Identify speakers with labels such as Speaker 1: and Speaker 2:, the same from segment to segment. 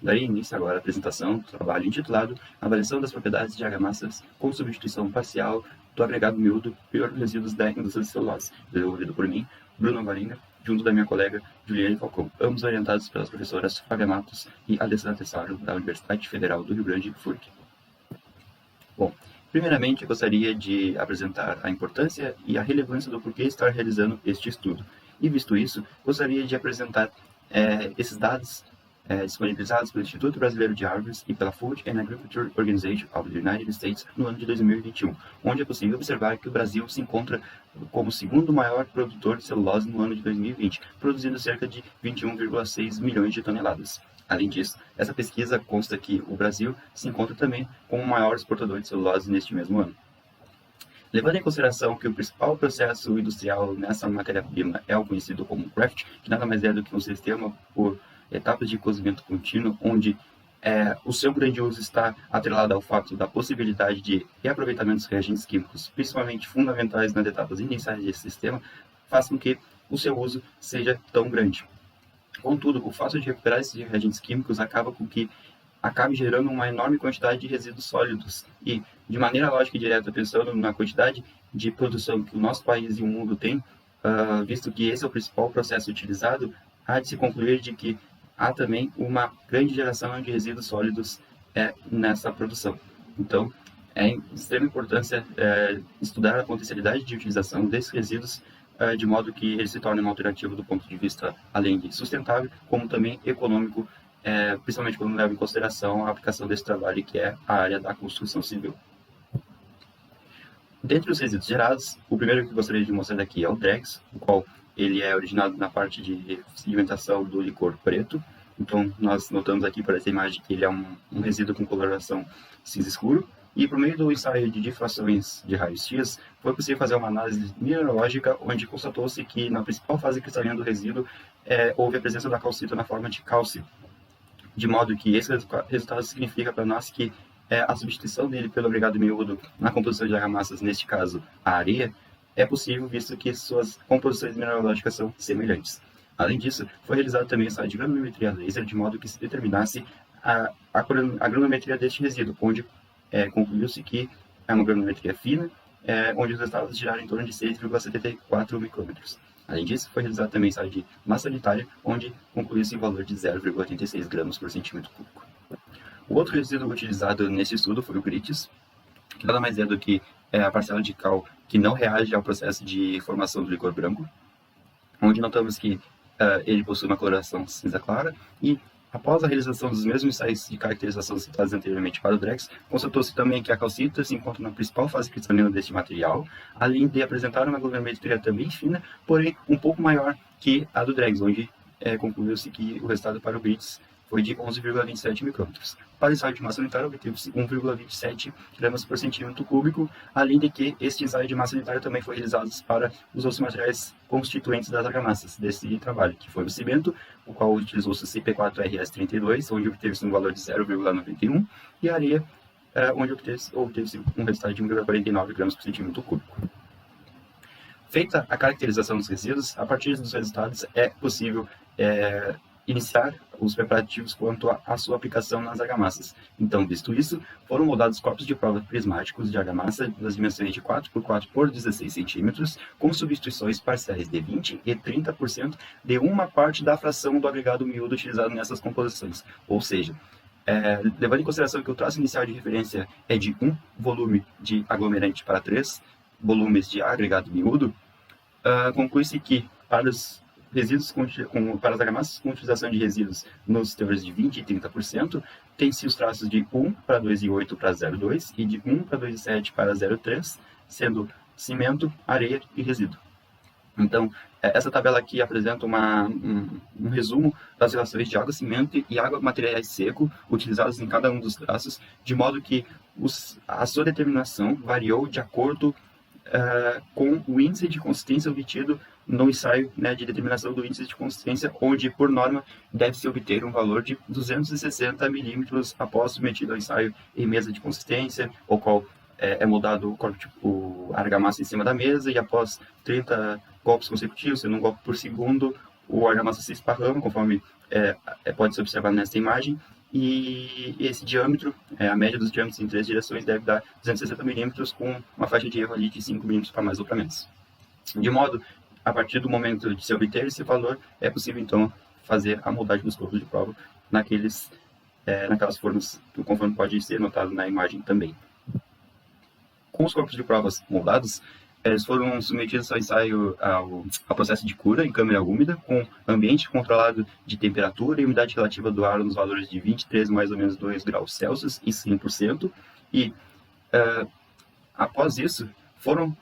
Speaker 1: Darei início agora à apresentação do trabalho intitulado Avaliação das propriedades de argamassas com substituição parcial do agregado miúdo por resíduos da indústria de celulose, desenvolvido por mim, Bruno Varinga, junto da minha colega Juliane Falcão, ambos orientados pelas professoras Fábia Matos e Alessandra Tessaro, da Universidade Federal do Rio Grande do Sul. Bom, primeiramente eu gostaria de apresentar a importância e a relevância do porquê estar realizando este estudo. E visto isso, gostaria de apresentar esses dados disponibilizados pelo Instituto Brasileiro de Árvores e pela Food and Agriculture Organization of the United States no ano de 2021, onde é possível observar que o Brasil se encontra como o segundo maior produtor de celulose no ano de 2020, produzindo cerca de 21,6 milhões de toneladas. Além disso, essa pesquisa consta que o Brasil se encontra também como o maior exportador de celulose neste mesmo ano. Levando em consideração que o principal processo industrial nessa matéria-prima é o conhecido como craft, que nada mais é do que um sistema por etapas de cozimento contínuo, onde o seu grande uso está atrelado ao fato da possibilidade de reaproveitamento dos reagentes químicos, principalmente fundamentais nas etapas iniciais desse sistema, faz com que o seu uso seja tão grande. Contudo, o fato de recuperar esses reagentes químicos acabe gerando uma enorme quantidade de resíduos sólidos e, de maneira lógica e direta, pensando na quantidade de produção que o nosso país e o mundo tem, visto que esse é o principal processo utilizado, há de se concluir de que há também uma grande geração de resíduos sólidos nessa produção. Então, é de extrema importância estudar a potencialidade de utilização desses resíduos de modo que ele se torne uma alternativa do ponto de vista, além de sustentável, como também econômico, principalmente quando leva em consideração a aplicação desse trabalho, que é a área da construção civil. Dentre os resíduos gerados, o primeiro que gostaria de mostrar aqui é o dregs, o qual ele é originado na parte de sedimentação do licor preto. Então, nós notamos aqui por essa imagem que ele é um resíduo com coloração cinza escuro. E por meio do ensaio de difrações de raios-x, foi possível fazer uma análise mineralógica, onde constatou-se que na principal fase cristalina do resíduo houve a presença da calcita na forma de cálcio, de modo que esse resultado significa para nós que a substituição dele pelo agregado miúdo na composição de argamassas, neste caso a areia, é possível, visto que suas composições mineralógicas são semelhantes. Além disso, foi realizado também o ensaio de granulometria laser, de modo que se determinasse a granulometria deste resíduo, onde concluiu-se que é uma granulometria fina, onde os resultados giraram em torno de 6,74 micrômetros. Além disso, foi realizado também ensaio de massa sanitária, onde concluiu-se em valor de 0,86 gramas por centímetro cúbico. O outro resíduo utilizado nesse estudo foi o grites, que nada mais é do que a parcela de cal que não reage ao processo de formação do licor branco, onde notamos que ele possui uma coloração cinza clara e, após a realização dos mesmos ensaios de caracterização citados anteriormente para o Dregs, constatou-se também que a calcita se encontra na principal fase cristalina deste material, além de apresentar uma granulometria também fina, porém um pouco maior que a do Dregs, onde concluiu-se que o resultado para o Grites foi de 11,27 micrômetros. Para o ensaio de massa sanitária, obteve-se 1,27 gramas por centímetro cúbico, além de que este ensaio de massa sanitária também foi realizado para os outros materiais constituintes das argamassas desse trabalho, que foi o cimento, o qual utilizou-se o CP4RS32, onde obteve-se um valor de 0,91, e a areia, onde obteve-se um resultado de 1,49 gramas por centímetro cúbico. Feita a caracterização dos resíduos, a partir dos resultados é possível iniciar os preparativos quanto à sua aplicação nas argamassas. Então, visto isso, foram moldados copos de prova prismáticos de argamassa das dimensões de 4 por 4 por 16 centímetros, com substituições parciais de 20% e 30% de uma parte da fração do agregado miúdo utilizado nessas composições. Ou seja, levando em consideração que o traço inicial de referência é de 1 volume de aglomerante para 3 volumes de agregado miúdo, conclui-se que para os resíduos para as argamassas com utilização de resíduos nos teores de 20% e 30%, tem-se os traços de 1 para 2,8 para 0,2 e de 1 para 2,7 para 0,3, sendo cimento, areia e resíduo. Então, essa tabela aqui apresenta um resumo das relações de água, cimento e água materiais seco utilizados em cada um dos traços, de modo que a sua determinação variou de acordo com o índice de consistência obtido no ensaio de determinação do índice de consistência, onde, por norma, deve-se obter um valor de 260 milímetros após submetido ao ensaio em mesa de consistência, o qual é moldado a argamassa em cima da mesa e após 30 golpes consecutivos, sendo um golpe por segundo, o argamassa se esparrama conforme pode-se observar nesta imagem, e esse diâmetro, a média dos diâmetros em 3 direções deve dar 260 milímetros, com uma faixa de erro ali de 5 milímetros para mais ou para menos. De modo, a partir do momento de se obter esse valor, é possível então fazer a moldagem dos corpos de prova naquelas formas, conforme pode ser notado na imagem também. Com os corpos de provas moldados, eles foram submetidos ao ensaio, ao processo de cura em câmara úmida, com ambiente controlado de temperatura e umidade relativa do ar nos valores de 23, mais ou menos 2 graus Celsius e 100%. E, após isso, foram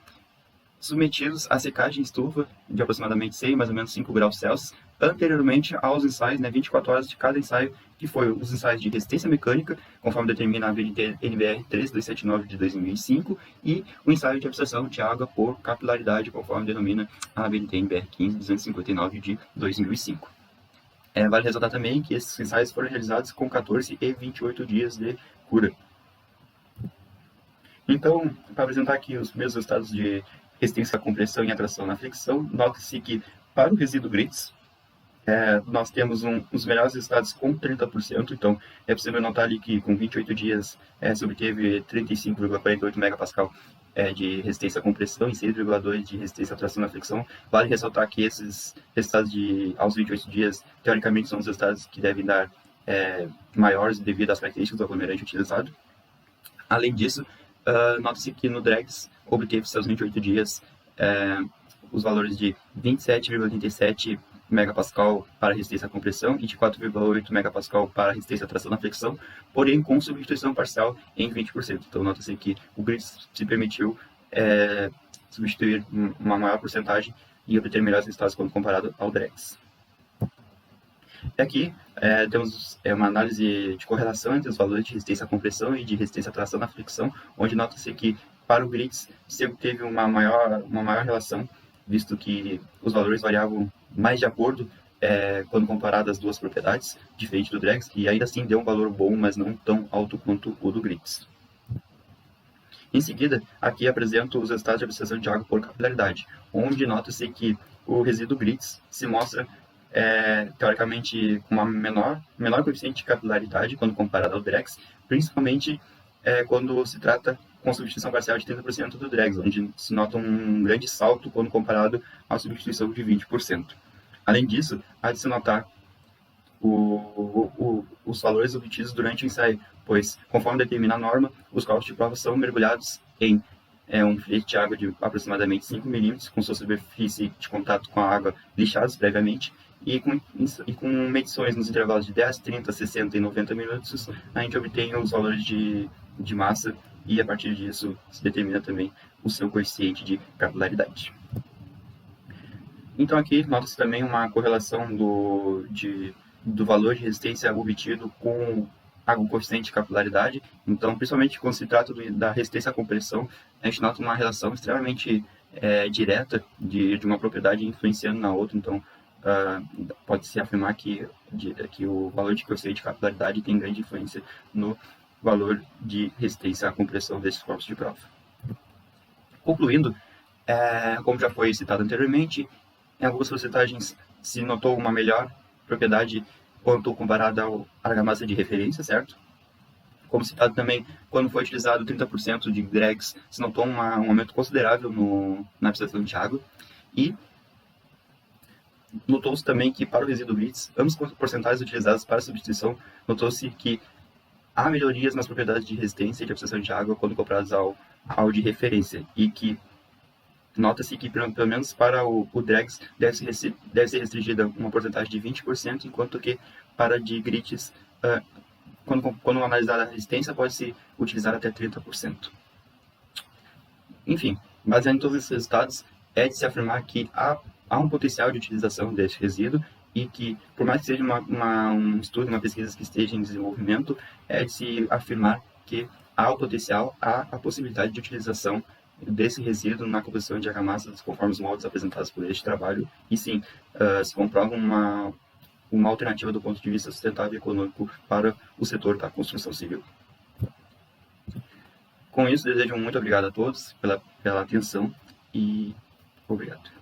Speaker 1: submetidos à secagem em estufa de aproximadamente 100, mais ou menos 5 graus Celsius, anteriormente aos ensaios, 24 horas de cada ensaio, que foi os ensaios de resistência mecânica, conforme determina a VNT NBR 3279 de 2005, e o ensaio de absorção de água por capilaridade, conforme denomina a VNT NBR 15259 de 2005. Vale ressaltar também que esses ensaios foram realizados com 14 e 28 dias de cura. Então, para apresentar aqui os primeiros resultados de resistência à compressão e atração na fricção, nota-se que para o resíduo Gritz, nós temos os melhores resultados com 30%, então é possível notar ali que com 28 dias se obteve 35,48 megapascal de resistência à compressão e 6,2 de resistência à tração na fricção. Vale ressaltar que esses resultados aos 28 dias, teoricamente, são os resultados que devem dar maiores devido às características do aglomerante utilizado. Além disso, nota-se que no DREGS obteve-se aos 28 dias os valores de 27,87 megapascal para resistência à compressão e de 4,8 megapascal para resistência à tração na flexão, porém com substituição parcial em 20%. Então, nota-se que o Gritz se permitiu substituir uma maior porcentagem e obter melhores resultados quando comparado ao DREGS. Aqui temos uma análise de correlação entre os valores de resistência à compressão e de resistência à tração na fricção, onde nota-se que para o Gritz se obteve uma maior relação, visto que os valores variavam mais de acordo quando comparado as duas propriedades, diferente do DREGS, e ainda assim deu um valor bom, mas não tão alto quanto o do Gritz. Em seguida, aqui apresento os resultados de absorção de água por capilaridade, onde nota-se que o resíduo Gritz se mostra teoricamente com uma menor coeficiente de capilaridade quando comparado ao DREGS, principalmente quando se trata com substituição parcial de 30% do DREGS, onde se nota um grande salto quando comparado à substituição de 20%. Além disso, há de se notar os valores obtidos durante o ensaio, pois, conforme determina a norma, os cálculos de prova são mergulhados em um filete de água de aproximadamente 5 milímetros, com sua superfície de contato com a água lixados previamente, e com medições nos intervalos de 10, 30, 60 e 90 minutos, a gente obtém os valores de massa, e a partir disso se determina também o seu coeficiente de capilaridade. Então aqui nota-se também uma correlação do valor de resistência obtido com o coeficiente de capilaridade. Então, principalmente quando se trata da resistência à compressão, a gente nota uma relação extremamente direta de uma propriedade influenciando na outra. Então, pode-se afirmar que o valor de coeficiente de capilaridade tem grande influência no valor de resistência à compressão desses corpos de prova. Concluindo, como já foi citado anteriormente, em algumas porcentagens se notou uma melhor propriedade quanto comparada à argamassa de referência, certo? Como citado também, quando foi utilizado 30% de DREGS, se notou um aumento considerável na absorção de água. E notou-se também que para o resíduo Gritz, ambas as porcentagens utilizadas para substituição, notou-se que há melhorias nas propriedades de resistência e de absorção de água quando comparadas ao de referência, e que nota-se que, pelo menos para o DREGS, deve ser restringida uma porcentagem de 20%, enquanto que para de Gritz, quando analisar a resistência, pode-se utilizar até 30%. Enfim, baseado em todos esses resultados, é de se afirmar que há um potencial de utilização deste resíduo, e que, por mais que seja um estudo, uma pesquisa que esteja em desenvolvimento, é de se afirmar que há o potencial, há a possibilidade de utilização desse resíduo na composição de argamassas conforme os moldes apresentados por este trabalho, e sim, se comprova uma alternativa do ponto de vista sustentável e econômico para o setor da construção civil. Com isso, desejo muito obrigado a todos pela atenção e obrigado.